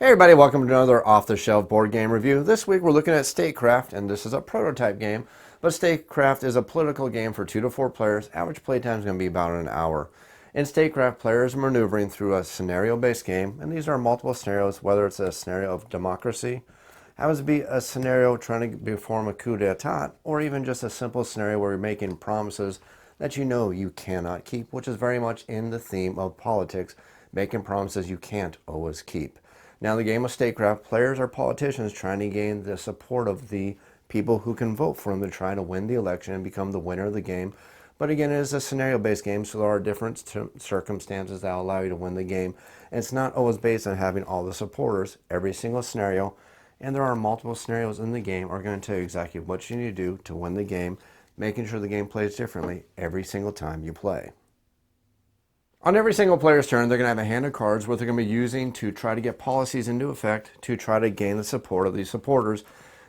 Hey everybody, welcome to another off-the-shelf board game review. This week we're looking at Statecraft, and this is a prototype game, but Statecraft is a political game for 2 to 4 players. Average playtime is going to be about an hour. In Statecraft, players are maneuvering through a scenario-based game, and these are multiple scenarios, whether it's a scenario of democracy, happens to be a scenario trying to form a coup d'etat, or even just a simple scenario where you're making promises that you know you cannot keep, which is very much in the theme of politics, making promises you can't always keep. Now, in the game of Statecraft, players are politicians trying to gain the support of the people who can vote for them to try to win the election and become the winner of the game. But again, it is a scenario-based game, so there are different circumstances that will allow you to win the game. And it's not always based on having all the supporters. Every single scenario, and there are multiple scenarios in the game, are going to tell you exactly what you need to do to win the game, making sure the game plays differently every single time you play. On every single player's turn, they're going to have a hand of cards what they're going to be using to try to get policies into effect to try to gain the support of these supporters.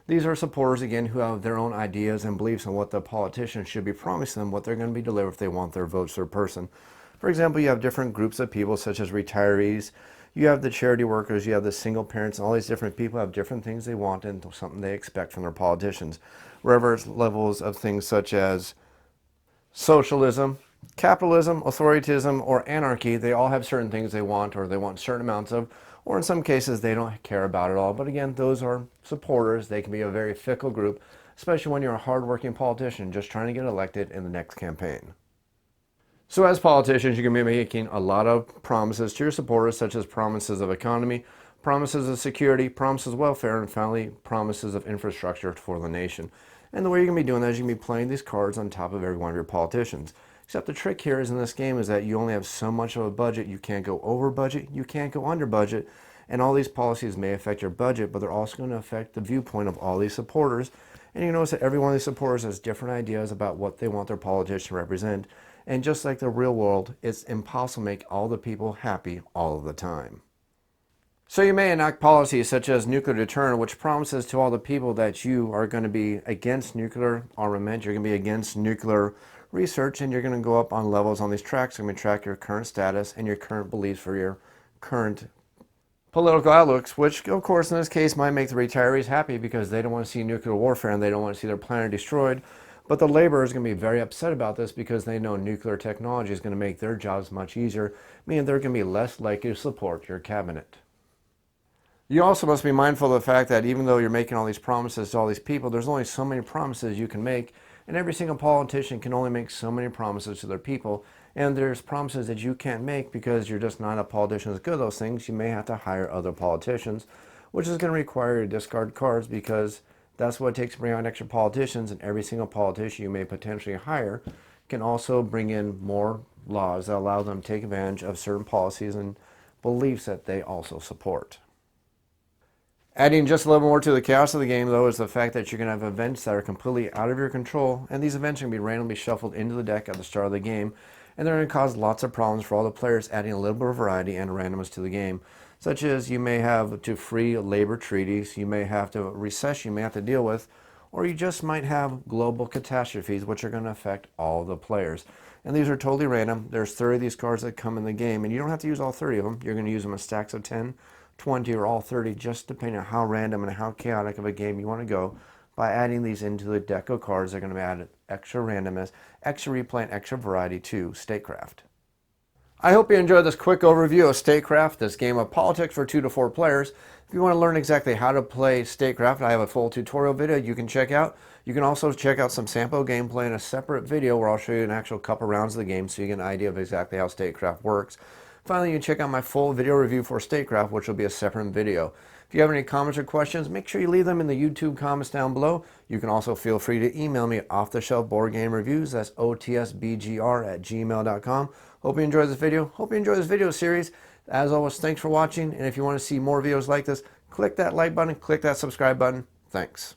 These are supporters, again, who have their own ideas and beliefs on what the politicians should be promising them, what they're going to be delivering if they want their votes their person. For example, you have different groups of people, such as retirees, you have the charity workers, you have the single parents, and all these different people have different things they want and something they expect from their politicians. Wherever it's levels of things such as socialism, capitalism, authoritarianism, or anarchy, they all have certain things they want, or they want certain amounts of, or in some cases they don't care about it all. But again, those are supporters. They can be a very fickle group, especially when you're a hard-working politician just trying to get elected in the next campaign. So as politicians, you can be making a lot of promises to your supporters, such as promises of economy, promises of security, promises of welfare, and finally promises of infrastructure for the nation. And the way you're going to be doing that is you're going to be playing these cards on top of every one of your politicians. Except the trick here is in this game is that you only have so much of a budget. You can't go over budget, you can't go under budget, and all these policies may affect your budget, but they're also going to affect the viewpoint of all these supporters. And you notice that every one of these supporters has different ideas about what they want their politician to represent. And just like the real world, it's impossible to make all the people happy all of the time. So you may enact policies such as nuclear deterrent, which promises to all the people that you are going to be against nuclear armament, you're going to be against nuclear research, and you're going to go up on levels on these tracks. You're going to track your current status and your current beliefs for your current political outlooks, which of course in this case might make the retirees happy because they don't want to see nuclear warfare and they don't want to see their planet destroyed. But the labor is going to be very upset about this because they know nuclear technology is going to make their jobs much easier, meaning they're going to be less likely to support your cabinet. You also must be mindful of the fact that even though you're making all these promises to all these people, there's only so many promises you can make, and every single politician can only make so many promises to their people, and there's promises that you can't make because you're just not a politician as good at those things. You may have to hire other politicians, which is going to require you to discard cards because that's what it takes to bring on extra politicians, and every single politician you may potentially hire can also bring in more laws that allow them to take advantage of certain policies and beliefs that they also support. Adding just a little more to the chaos of the game, though, is the fact that you're going to have events that are completely out of your control, and these events are going to be randomly shuffled into the deck at the start of the game, and they're going to cause lots of problems for all the players, adding a little bit of variety and randomness to the game, such as you may have to free labor treaties, you may have to recession you may have to deal with, or you just might have global catastrophes, which are going to affect all the players. And these are totally random. There's 30 of these cards that come in the game, and you don't have to use all 30 of them. You're going to use them in stacks of 10, 20, or all 30, just depending on how random and how chaotic of a game you want to go. By adding these into the deck of cards, they're going to be added extra randomness, extra replay, and extra variety to Statecraft. I hope you enjoyed this quick overview of Statecraft, this game of politics for 2 to 4 players. If you want to learn exactly how to play Statecraft, I have a full tutorial video you can check out. You can also check out some sample gameplay in a separate video where I'll show you an actual couple rounds of the game so you get an idea of exactly how Statecraft works. Finally, you can check out my full video review for Statecraft, which will be a separate video. If you have any comments or questions, make sure you leave them in the YouTube comments down below. You can also feel free to email me at offtheshelfboardgamereviews, that's otsbgr@gmail.com. Hope you enjoyed this video. Hope you enjoyed this video series. As always, thanks for watching, and if you want to see more videos like this, click that like button, click that subscribe button. Thanks.